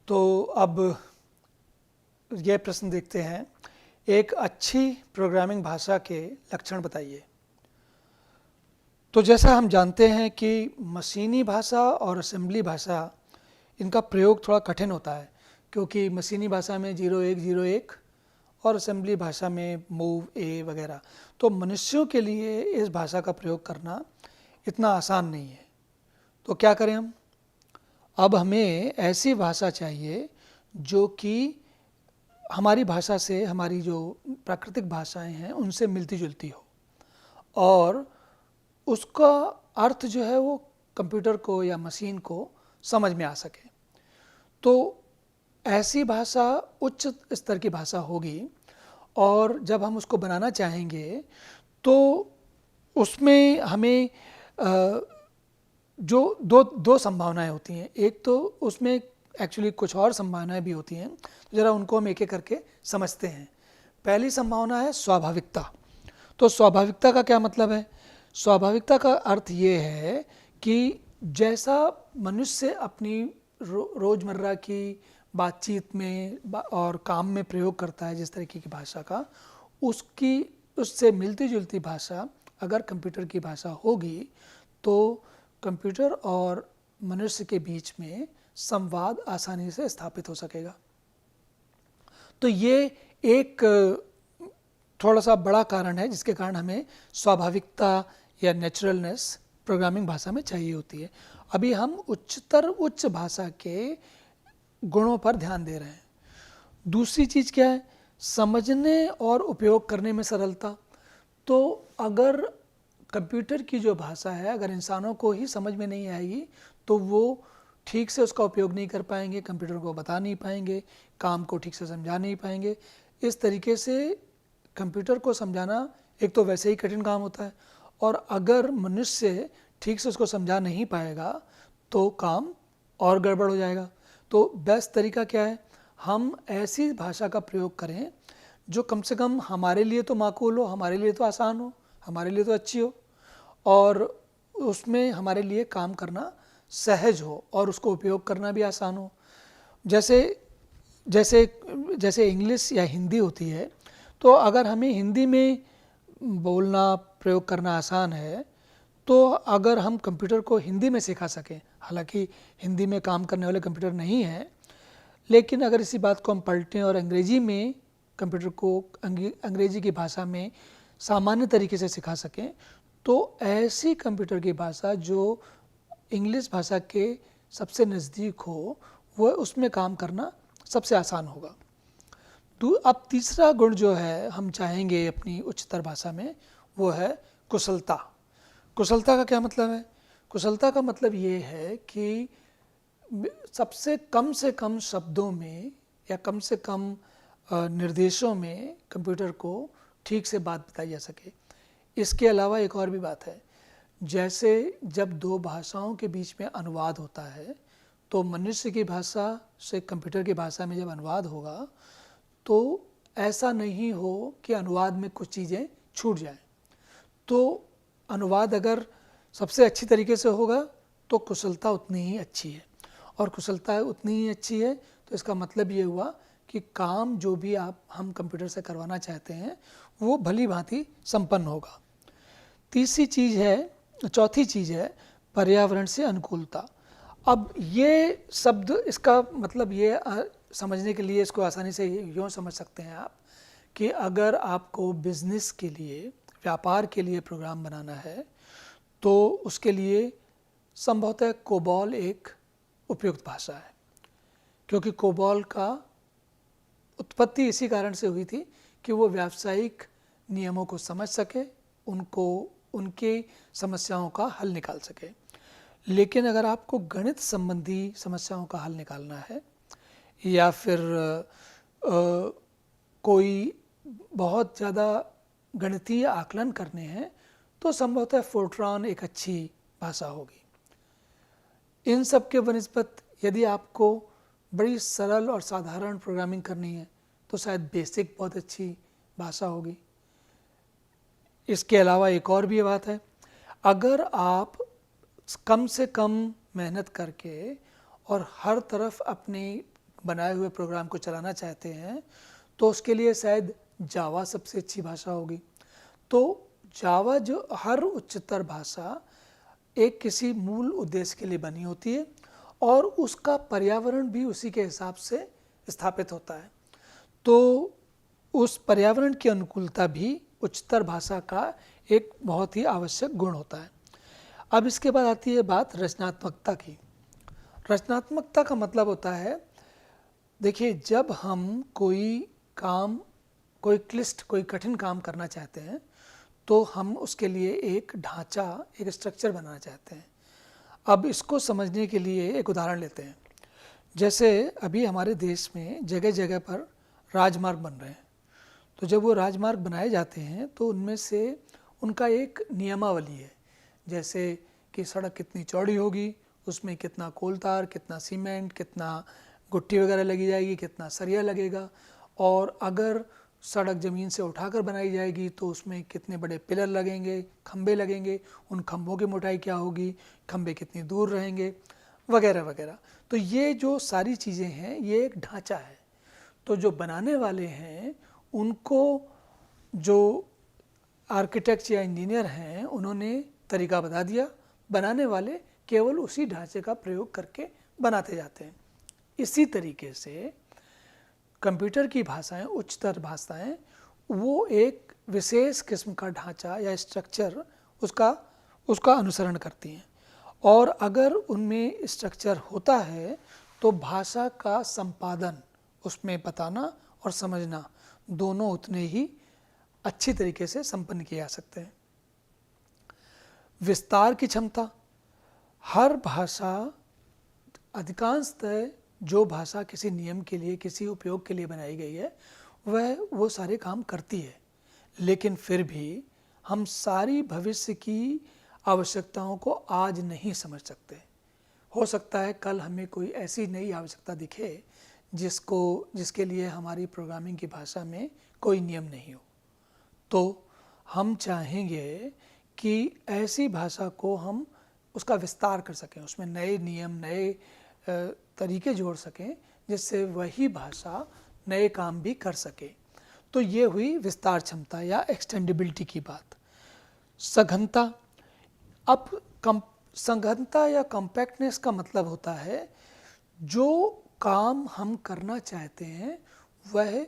तो अब ये प्रश्न देखते हैं, एक अच्छी प्रोग्रामिंग भाषा के लक्षण बताइए। तो जैसा हम जानते हैं कि मशीनी भाषा और असेंबली भाषा, इनका प्रयोग थोड़ा कठिन होता है, क्योंकि मशीनी भाषा में 0101 और असेंबली भाषा में मूव ए वगैरह। तो मनुष्यों के लिए इस भाषा का प्रयोग करना इतना आसान नहीं है। तो क्या करें हम? अब हमें ऐसी भाषा चाहिए जो कि हमारी भाषा से, हमारी जो प्राकृतिक भाषाएं हैं उनसे मिलती जुलती हो, और उसका अर्थ जो है वो कंप्यूटर को या मशीन को समझ में आ सके। तो ऐसी भाषा उच्च स्तर की भाषा होगी, और जब हम उसको बनाना चाहेंगे तो उसमें हमें जो दो संभावनाएं होती हैं। एक तो उसमें एक्चुअली कुछ और संभावनाएं भी होती हैं, तो ज़रा उनको हम एक एक करके समझते हैं। पहली संभावना है स्वाभाविकता। तो स्वाभाविकता का क्या मतलब है? स्वाभाविकता का अर्थ ये है कि जैसा मनुष्य अपनी रोज़मर्रा की बातचीत में और काम में प्रयोग करता है जिस तरीके की भाषा का, उससे मिलती जुलती भाषा अगर कंप्यूटर की भाषा होगी तो कंप्यूटर और मनुष्य के बीच में संवाद आसानी से स्थापित हो सकेगा। तो ये एक थोड़ा सा बड़ा कारण है जिसके कारण हमें स्वाभाविकता या नेचुरलनेस प्रोग्रामिंग भाषा में चाहिए होती है। अभी हम उच्च भाषा के गुणों पर ध्यान दे रहे हैं। दूसरी चीज़ क्या है? समझने और उपयोग करने में सरलता। तो अगर कंप्यूटर की जो भाषा है अगर इंसानों को ही समझ में नहीं आएगी तो वो ठीक से उसका उपयोग नहीं कर पाएंगे, कंप्यूटर को बता नहीं पाएंगे, काम को ठीक से समझा नहीं पाएंगे। इस तरीके से कंप्यूटर को समझाना एक तो वैसे ही कठिन काम होता है, और अगर मनुष्य ठीक से उसको समझा नहीं पाएगा तो काम और गड़बड़ हो जाएगा। तो बेस्ट तरीका क्या है? हम ऐसी भाषा का प्रयोग करें जो कम से कम हमारे लिए तो माकूल हो, हमारे लिए तो आसान हो, हमारे लिए तो अच्छी हो, और उसमें हमारे लिए काम करना सहज हो और उसको उपयोग करना भी आसान हो। जैसे जैसे जैसे इंग्लिश या हिंदी होती है, तो अगर हमें हिंदी में बोलना प्रयोग करना आसान है, तो अगर हम कंप्यूटर को हिंदी में सिखा सकें, हालांकि हिंदी में काम करने वाले कंप्यूटर नहीं हैं, लेकिन अगर इसी बात को हम पलटें और अंग्रेजी में कंप्यूटर को अंग्रेजी की भाषा में सामान्य तरीके से सिखा सकें, तो ऐसी कंप्यूटर की भाषा जो इंग्लिश भाषा के सबसे नज़दीक हो, वह उसमें काम करना सबसे आसान होगा। तो अब तीसरा गुण जो है हम चाहेंगे अपनी उच्चतर भाषा में, वो है कुशलता। कुशलता का क्या मतलब है? कुशलता का मतलब ये है कि सबसे कम शब्दों में या कम से कम निर्देशों में कंप्यूटर को ठीक से बात बताई जा सके। इसके अलावा एक और भी बात है, जैसे जब दो भाषाओं के बीच में अनुवाद होता है, तो मनुष्य की भाषा से कंप्यूटर की भाषा में जब अनुवाद होगा तो ऐसा नहीं हो कि अनुवाद में कुछ चीज़ें छूट जाएं। तो अनुवाद अगर सबसे अच्छी तरीके से होगा तो कुशलता उतनी ही अच्छी है, और कुशलता उतनी ही अच्छी है तो इसका मतलब ये हुआ कि काम जो भी हम कंप्यूटर से करवाना चाहते हैं वो भली भांति संपन्न होगा। चौथी चीज़ है पर्यावरण से अनुकूलता। अब ये शब्द, इसका मतलब ये समझने के लिए इसको आसानी से यूँ समझ सकते हैं आप कि अगर आपको बिजनेस के लिए, व्यापार के लिए प्रोग्राम बनाना है तो उसके लिए संभवतः कोबॉल एक उपयुक्त भाषा है, क्योंकि कोबॉल का उत्पत्ति इसी कारण से हुई थी कि वो व्यावसायिक नियमों को समझ सके, उनकी समस्याओं का हल निकाल सके। लेकिन अगर आपको गणित संबंधी समस्याओं का हल निकालना है या फिर कोई बहुत ज़्यादा गणितीय आकलन करने हैं तो संभवतः फोर्ट्रॉन एक अच्छी भाषा होगी। इन सब के बनिस्बत यदि आपको बड़ी सरल और साधारण प्रोग्रामिंग करनी है तो शायद बेसिक बहुत अच्छी भाषा होगी। इसके अलावा एक और भी बात है, अगर आप कम से कम मेहनत करके और हर तरफ अपनी बनाए हुए प्रोग्राम को चलाना चाहते हैं तो उसके लिए शायद जावा सबसे अच्छी भाषा होगी। तो जावा जो हर उच्चतर भाषा एक किसी मूल उद्देश्य के लिए बनी होती है और उसका पर्यावरण भी उसी के हिसाब से स्थापित होता है। तो उस पर्यावरण की अनुकूलता भी उच्चतर भाषा का एक बहुत ही आवश्यक गुण होता है। अब इसके बाद आती है बात रचनात्मकता की। रचनात्मकता का मतलब होता है, देखिए जब हम कोई काम, कोई क्लिष्ट, कोई कठिन काम करना चाहते हैं तो हम उसके लिए एक ढांचा, एक स्ट्रक्चर बनाना चाहते हैं। अब इसको समझने के लिए एक उदाहरण लेते हैं। जैसे अभी हमारे देश में जगह जगह पर राजमार्ग बन रहे हैं, तो जब वो राजमार्ग बनाए जाते हैं तो उनमें से उनका एक नियमावली है, जैसे कि सड़क कितनी चौड़ी होगी, उसमें कितना कोल तार, कितना सीमेंट, कितना गुट्टी वगैरह लगी जाएगी, कितना सरिया लगेगा, और अगर सड़क ज़मीन से उठाकर बनाई जाएगी तो उसमें कितने बड़े पिलर लगेंगे, खंबे लगेंगे, उन खंभों की मोटाई क्या होगी, खंबे कितनी दूर रहेंगे, वगैरह वगैरह। तो ये जो सारी चीज़ें हैं ये एक ढांचा है। तो जो बनाने वाले हैं उनको, जो आर्किटेक्ट या इंजीनियर हैं, उन्होंने तरीका बता दिया, बनाने वाले केवल उसी ढांचे का प्रयोग करके बनाते जाते हैं। इसी तरीके से कंप्यूटर की भाषाएं, उच्चतर भाषाएं, वो एक विशेष किस्म का ढांचा या स्ट्रक्चर उसका अनुसरण करती हैं, और अगर उनमें स्ट्रक्चर होता है तो भाषा का संपादन, उसमें बताना और समझना दोनों उतने ही अच्छी तरीके से संपन्न किए जा सकते हैं। विस्तार की क्षमता, हर भाषा, अधिकांशतः जो भाषा किसी नियम के लिए, किसी उपयोग के लिए बनाई गई है वह वो सारे काम करती है, लेकिन फिर भी हम सारी भविष्य की आवश्यकताओं को आज नहीं समझ सकते। हो सकता है कल हमें कोई ऐसी नई आवश्यकता दिखे जिसके लिए हमारी प्रोग्रामिंग की भाषा में कोई नियम नहीं हो, तो हम चाहेंगे कि ऐसी भाषा को हम उसका विस्तार कर सकें, उसमें नए नियम, नए तरीके जोड़ सकें, जिससे वही भाषा नए काम भी कर सके। तो ये हुई विस्तार क्षमता या एक्सटेंडिबिलिटी की बात। सघनता, अब सघनता या कॉम्पैक्टनेस का मतलब होता है जो काम हम करना चाहते हैं वह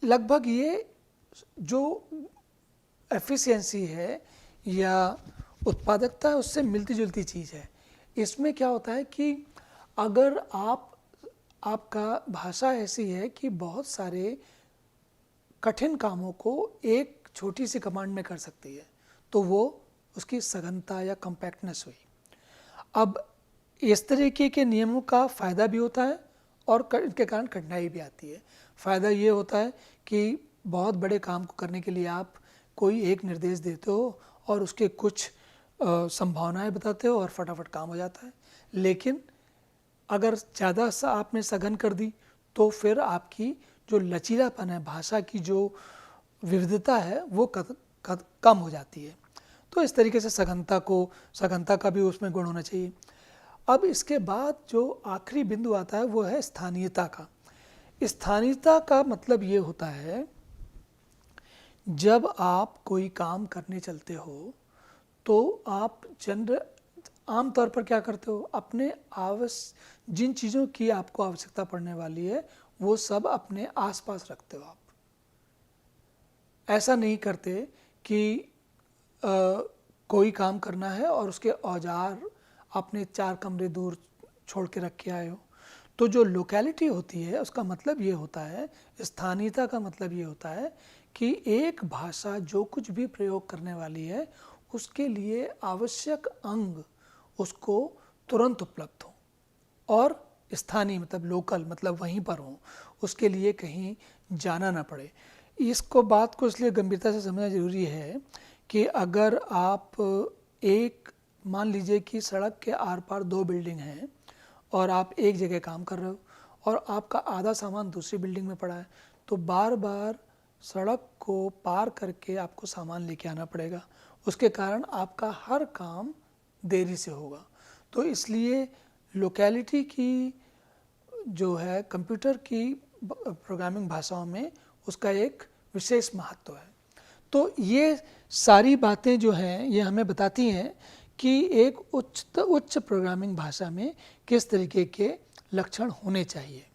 लगभग, ये जो एफिशिएंसी है या उत्पादकता है उससे मिलती जुलती चीज़ है। इसमें क्या होता है कि अगर आपका भाषा ऐसी है कि बहुत सारे कठिन कामों को एक छोटी सी कमांड में कर सकती है, तो वो उसकी सघनता या कॉम्पैक्टनेस हुई। अब इस तरीके के नियमों का फ़ायदा भी होता है और इनके कारण कठिनाई भी आती है। फ़ायदा ये होता है कि बहुत बड़े काम को करने के लिए आप कोई एक निर्देश देते हो और उसके कुछ संभावनाएं बताते हो और फटाफट काम हो जाता है। लेकिन अगर ज़्यादा सा आपने सघन कर दी तो फिर आपकी जो लचीलापन है, भाषा की जो विविधता है वो कम हो जाती है। तो इस तरीके से सघनता का भी उसमें गुण होना चाहिए। अब इसके बाद जो आखिरी बिंदु आता है वो है स्थानीयता का। स्थानीयता का मतलब ये होता है जब आप कोई काम करने चलते हो तो आप आमतौर पर क्या करते हो, अपने जिन चीज़ों की आपको आवश्यकता पड़ने वाली है वो सब अपने आसपास रखते हो। आप ऐसा नहीं करते कि कोई काम करना है और उसके औजार आपने 4 कमरे दूर छोड़ के रख के आए हो। तो जो लोकेलिटी होती है उसका मतलब ये होता है, स्थानीयता का मतलब ये होता है कि एक भाषा जो कुछ भी प्रयोग करने वाली है उसके लिए आवश्यक अंग उसको तुरंत उपलब्ध हो, और स्थानीय मतलब लोकल मतलब वहीं पर हो, उसके लिए कहीं जाना ना पड़े। इसको बात को इसलिए गंभीरता से समझना ज़रूरी है कि अगर आप मान लीजिए कि सड़क के आर पार 2 बिल्डिंग हैं और आप एक जगह काम कर रहे हो और आपका आधा सामान दूसरी बिल्डिंग में पड़ा है, तो बार बार सड़क को पार करके आपको सामान लेके आना पड़ेगा। उसके कारण आपका हर काम देरी से होगा। तो इसलिए लोकेलिटी की जो है कंप्यूटर की प्रोग्रामिंग भाषाओं में उसका एक विशेष महत्व है। तो ये सारी बातें जो हैं ये हमें बताती हैं कि एक उच्च प्रोग्रामिंग भाषा में किस तरीके के लक्षण होने चाहिए।